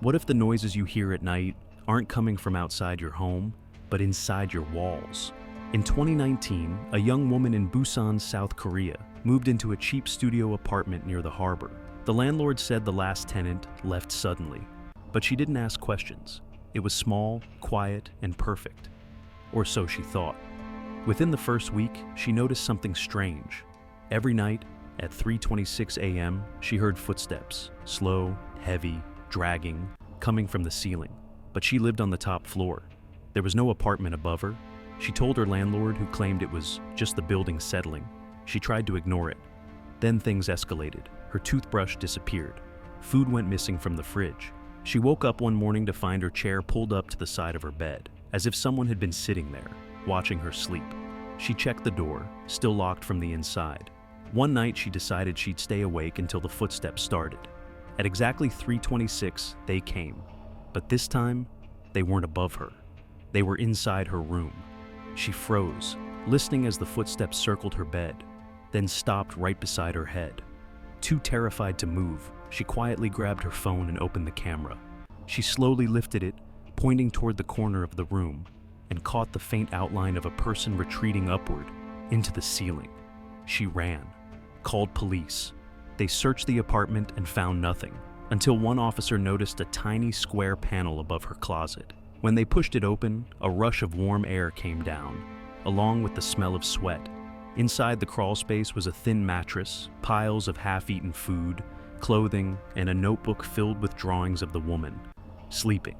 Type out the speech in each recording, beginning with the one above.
What if the noises you hear at night aren't coming from outside your home, but inside your walls? In 2019, a young woman in Busan, South Korea, moved into a cheap studio apartment near the harbor. The landlord said the last tenant left suddenly, but she didn't ask questions. It was small, quiet, and perfect. Or so she thought. Within the first week, she noticed something strange. Every night, at 3:26 a.m., she heard footsteps, slow, heavy, dragging, coming from the ceiling. But she lived on the top floor. There was no apartment above her. She told her landlord, who claimed it was just the building settling. She tried to ignore it. Then things escalated. Her toothbrush disappeared. Food went missing from the fridge. She woke up one morning to find her chair pulled up to the side of her bed, as if someone had been sitting there, watching her sleep. She checked the door, still locked from the inside. One night she decided she'd stay awake until the footsteps started. At exactly 3:26, they came. But this time, they weren't above her. They were inside her room. She froze, listening as the footsteps circled her bed, then stopped right beside her head. Too terrified to move, she quietly grabbed her phone and opened the camera. She slowly lifted it, pointing toward the corner of the room, and caught the faint outline of a person retreating upward into the ceiling. She ran, called police. They searched the apartment and found nothing, until one officer noticed a tiny square panel above her closet. When they pushed it open, a rush of warm air came down, along with the smell of sweat. Inside the crawl space was a thin mattress, piles of half-eaten food, clothing, and a notebook filled with drawings of the woman, sleeping.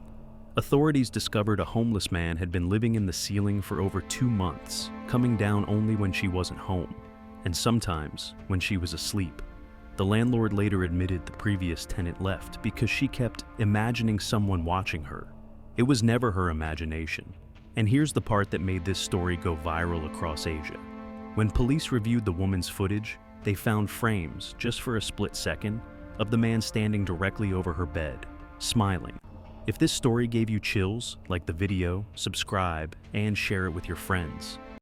Authorities discovered a homeless man had been living in the ceiling for over 2 months, coming down only when she wasn't home, and sometimes when she was asleep. The landlord later admitted the previous tenant left because she kept imagining someone watching her. It was never her imagination. And here's the part that made this story go viral across Asia. When police reviewed the woman's footage, they found frames, just for a split second, of the man standing directly over her bed, smiling. If this story gave you chills, like the video, subscribe, and share it with your friends.